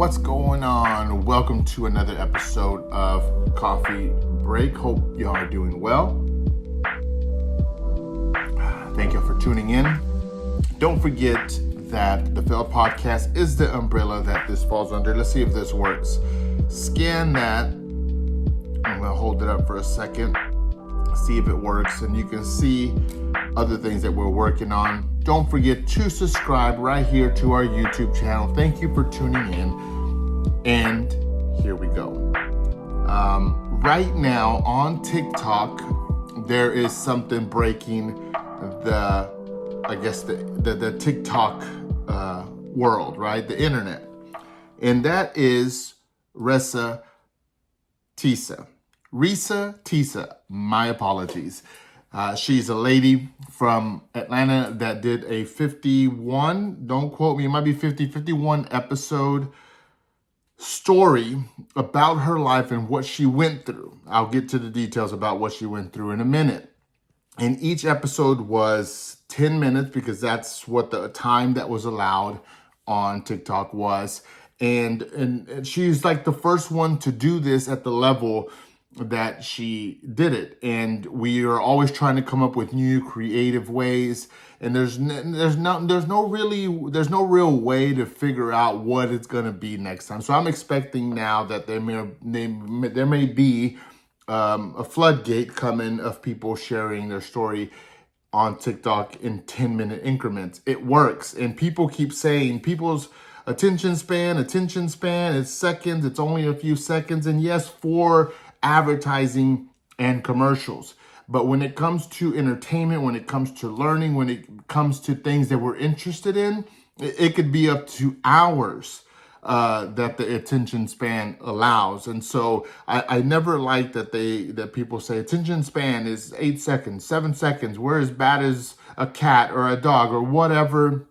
What's going on? Welcome to another episode of Coffee Break. Hope y'all are doing well. Thank you for tuning in. Don't forget that the Failed podcast is the umbrella that this falls under. Let's see if this works. Scan that. I'm going to hold it up for a second. See if it works, and you can see other things that we're working on. Don't forget to subscribe right here to our YouTube channel. Thank you for tuning in. And here we go. Right now on TikTok, there is something breaking the TikTok world, right? The internet. And that is Reesa Teesa. Reesa Teesa, my apologies. She's a lady from Atlanta that did a 51, don't quote me, it might be 51 episode story about her life and what she went through. I'll get to the details about what she went through in a minute. And each episode was 10 minutes because that's what the time that was allowed on TikTok was. And she's like the first one to do this at the level that she did it, and we are always trying to come up with new creative ways, and there's no real way to figure out what it's going to be next time. So I'm expecting now that there may be a floodgate coming of people sharing their story on TikTok in 10-minute increments. It works, and people keep saying people's attention span, it's seconds, it's only a few seconds, and yes, for advertising and commercials. But when it comes to entertainment, when it comes to learning, when it comes to things that we're interested in, it could be up to hours that the attention span allows. And so I never like that people say attention span is 8 seconds, 7 seconds. We're as bad as a cat or a dog or whatever.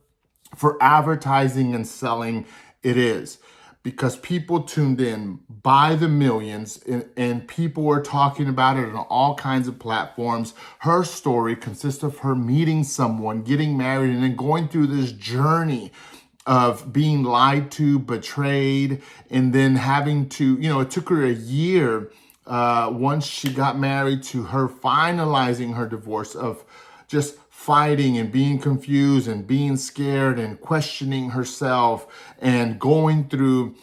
For advertising and selling, it is. Because people tuned in by the millions, and people were talking about it on all kinds of platforms. Her story consists of her meeting someone, getting married, and then going through this journey of being lied to, betrayed, and then having to, it took her a year once she got married to her finalizing her divorce, of just fighting and being confused and being scared and questioning herself and going through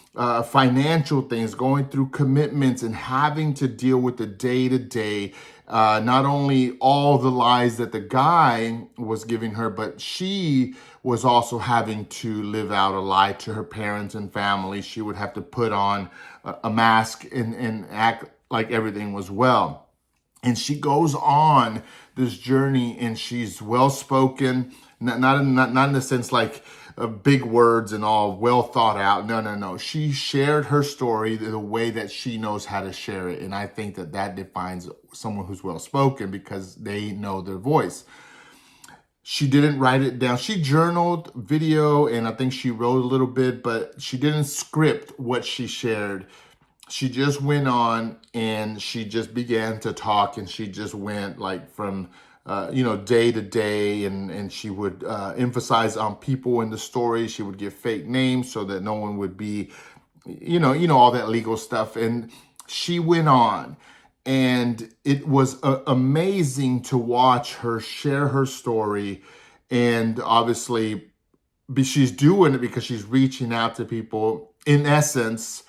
financial things, going through commitments, and having to deal with the day-to-day, not only all the lies that the guy was giving her, but she was also having to live out a lie to her parents and family. She would have to put on a mask and act like everything was well. And she goes on this journey, and she's well-spoken, not in the sense like big words and all well thought out. No. She shared her story the way that she knows how to share it. And I think that defines someone who's well-spoken, because they know their voice. She didn't write it down. She journaled video, and I think she wrote a little bit, but she didn't script what she shared. She just went on and she just began to talk, and she just went like from, day to day, and she would emphasize on people in the story. She would give fake names so that no one would be, all that legal stuff. And she went on, and it was amazing to watch her share her story. And obviously she's doing it because she's reaching out to people, in essence,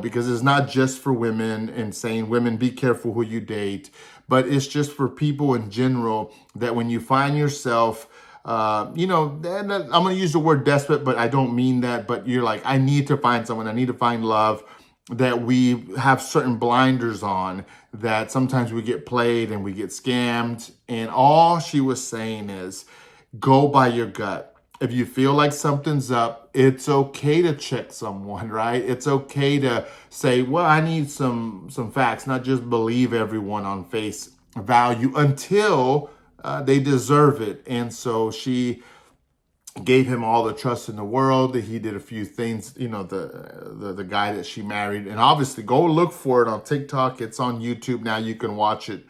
because it's not just for women and saying, women, be careful who you date, but it's just for people in general, that when you find yourself, I'm going to use the word desperate, but I don't mean that, but you're like, I need to find someone, I need to find love, that we have certain blinders on, that sometimes we get played and we get scammed. And all she was saying is, go by your gut. If you feel like something's up, it's okay to check someone, right? It's okay to say, well, I need some facts, not just believe everyone on face value until they deserve it. And so she gave him all the trust in the world. That he did a few things, the guy that she married. And obviously, go look for it on TikTok. It's on YouTube now. You can watch it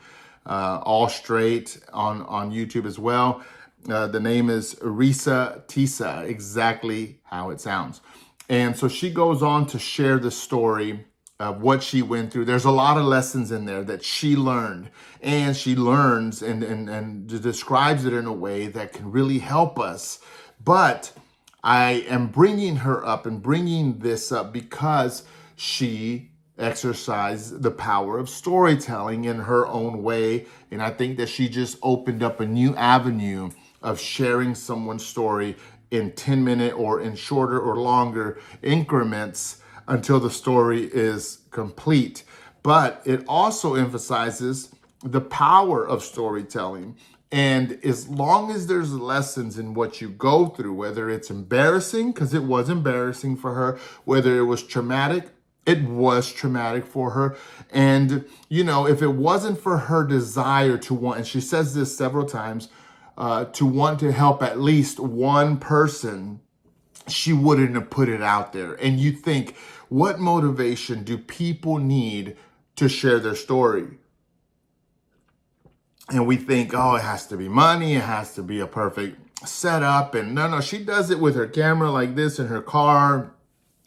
all straight on YouTube as well. The name is Reesa Teesa, exactly how it sounds. And so she goes on to share the story of what she went through. There's a lot of lessons in there that she learned, and she learns and describes it in a way that can really help us. But I am bringing her up and bringing this up because she exercised the power of storytelling in her own way. And I think that she just opened up a new avenue of sharing someone's story in 10-minute or in shorter or longer increments until the story is complete. But it also emphasizes the power of storytelling. And as long as there's lessons in what you go through, whether it's embarrassing, because it was embarrassing for her, whether it was traumatic, it was traumatic for her. And, if it wasn't for her desire to want, and she says this several times, to want to help at least one person, she wouldn't have put it out there. And you think, what motivation do people need to share their story? And we think, oh, it has to be money. It has to be a perfect setup. And no, she does it with her camera like this in her car,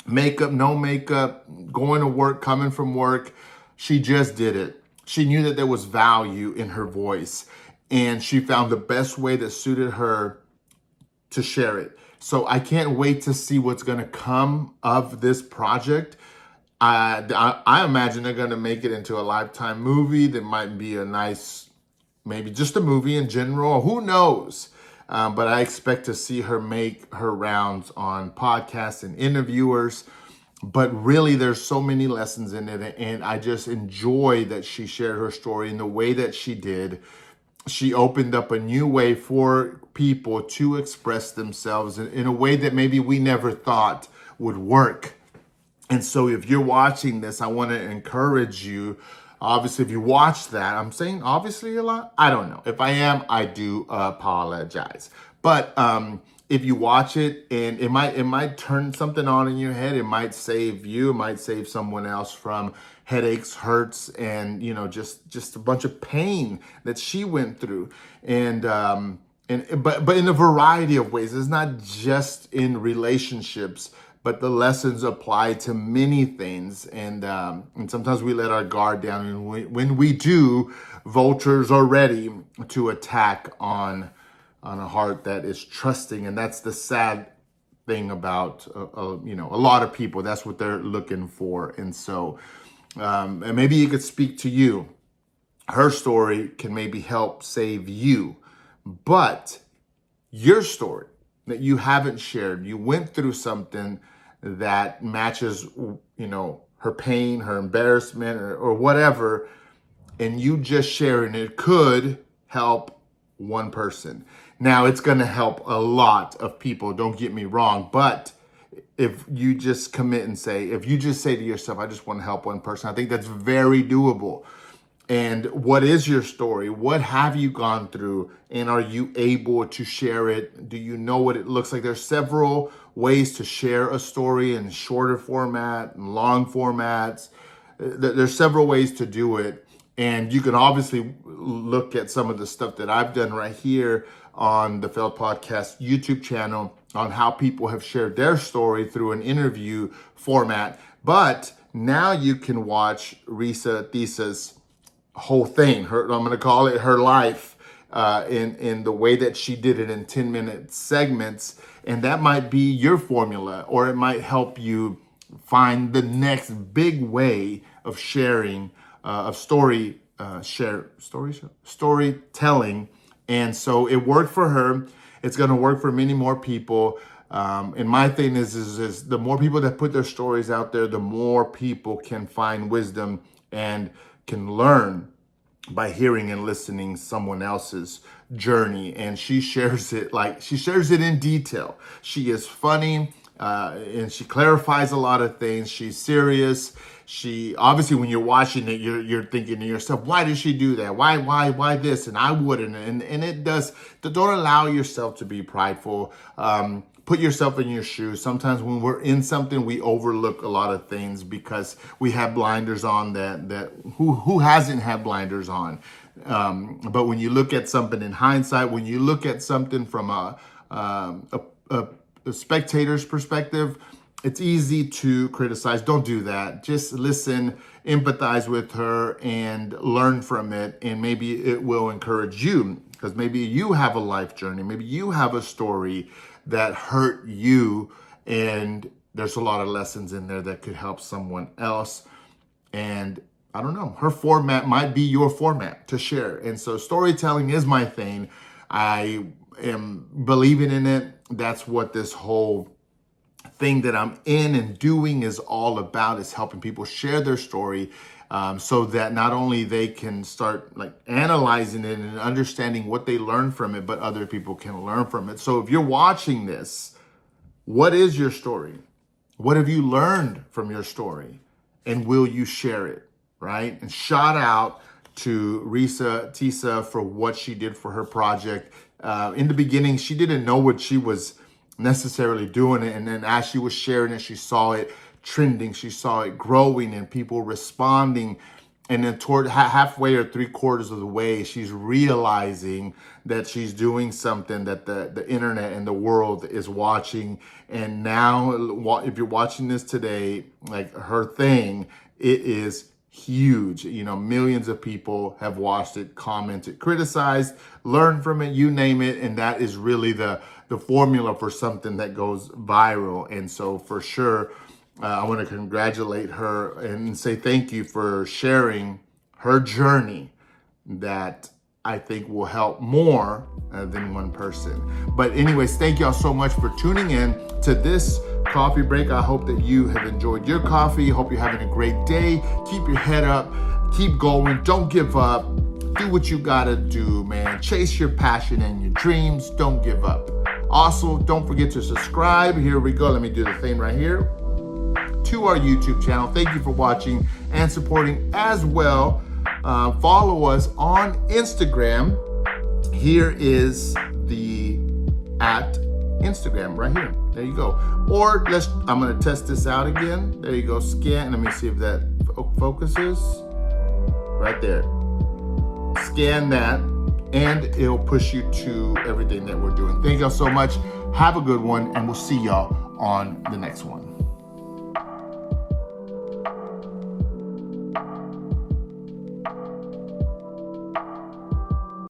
makeup, no makeup, going to work, coming from work. She just did it. She knew that there was value in her voice, and she found the best way that suited her to share it. So I can't wait to see what's going to come of this project. I imagine they're going to make it into a Lifetime movie. That might be a nice, maybe just a movie in general. Who knows? But I expect to see her make her rounds on podcasts and interviewers. But really, there's so many lessons in it. And I just enjoy that she shared her story in the way that she did. She opened up a new way for people to express themselves in a way that maybe we never thought would work. And so if you're watching this, I want to encourage you. Obviously, if you watch that, I'm saying obviously a lot. I don't know. If I am, I do apologize. But if you watch it, and it might turn something on in your head. It might save you. It might save someone else from headaches, hurts, and just a bunch of pain that she went through. But in a variety of ways. It's not just in relationships, but the lessons apply to many things. And sometimes we let our guard down. And when we do, vultures are ready to attack on a heart that is trusting. And that's the sad thing about, a lot of people. That's what they're looking for. And so, and maybe it could speak to you. Her story can maybe help save you. But your story that you haven't shared, you went through something that matches, her pain, her embarrassment, or whatever, and you just sharing it could help one person. Now, it's going to help a lot of people, don't get me wrong, but if you just commit and if you just say to yourself, I just want to help one person, I think that's very doable. And what is your story? What have you gone through? And are you able to share it? Do you know what it looks like? There's several ways to share a story in shorter format and long formats. There's several ways to do it. And you can obviously look at some of the stuff that I've done right here on the Failed Podcast YouTube channel on how people have shared their story through an interview format. But now you can watch Reesa Teesa's whole thing. I'm going to call it her life, in the way that she did it in 10-minute segments. And that might be your formula, or it might help you find the next big way of sharing, of storytelling. And so it worked for her. It's going to work for many more people. And my thing is the more people that put their stories out there, the more people can find wisdom and can learn by hearing and listening someone else's journey. And she shares it in detail. She is funny, and she clarifies a lot of things. She's serious. She obviously, when you're watching it, you're thinking to yourself, why did she do that? Why this? And I wouldn't. And it does. Don't allow yourself to be prideful. Put yourself in your shoes. Sometimes when we're in something, we overlook a lot of things because we have blinders on that who hasn't had blinders on. But when you look at something in hindsight, when you look at something from a spectator's perspective, it's easy to criticize. Don't do that. Just listen, empathize with her, and learn from it. And maybe it will encourage you, because maybe you have a life journey. Maybe you have a story that hurt you, and there's a lot of lessons in there that could help someone else. And I don't know, her format might be your format to share. And so storytelling is my thing. I am believing in it. That's what this whole thing that I'm in and doing is all about, is helping people share their story, so that not only they can start like analyzing it and understanding what they learned from it, but other people can learn from it. So if you're watching this, what is your story? What have you learned from your story? And will you share it, right? And shout out to Reesa Teesa for what she did for her project. In the beginning, she didn't know what she was necessarily doing it. And then as she was sharing it, she saw it trending, she saw it growing and people responding. And then toward halfway or 3/4 of the way, she's realizing that she's doing something that the internet and the world is watching. And now if you're watching this today, like her thing, it is huge. You know, millions of people have watched it, commented, criticized, learned from it, you name it. And that is really the formula for something that goes viral. And so for sure, I want to congratulate her and say thank you for sharing her journey that I think will help more than one person. But anyways, thank y'all so much for tuning in to this coffee break. I hope that you have enjoyed your coffee. Hope you're having a great day. Keep your head up. Keep going. Don't give up. Do what you gotta do, man. Chase your passion and your dreams. Don't give up. Also, don't forget to subscribe. Here we go. Let me do the thing right here. To our YouTube channel. Thank you for watching and supporting as well. Follow us on Instagram. Here is the @Instagram right here. There you go. Or I'm going to test this out again. There you go. Scan. Let me see if that focuses. Right there. Scan that and it'll push you to everything that we're doing. Thank y'all so much. Have a good one, and we'll see y'all on the next one.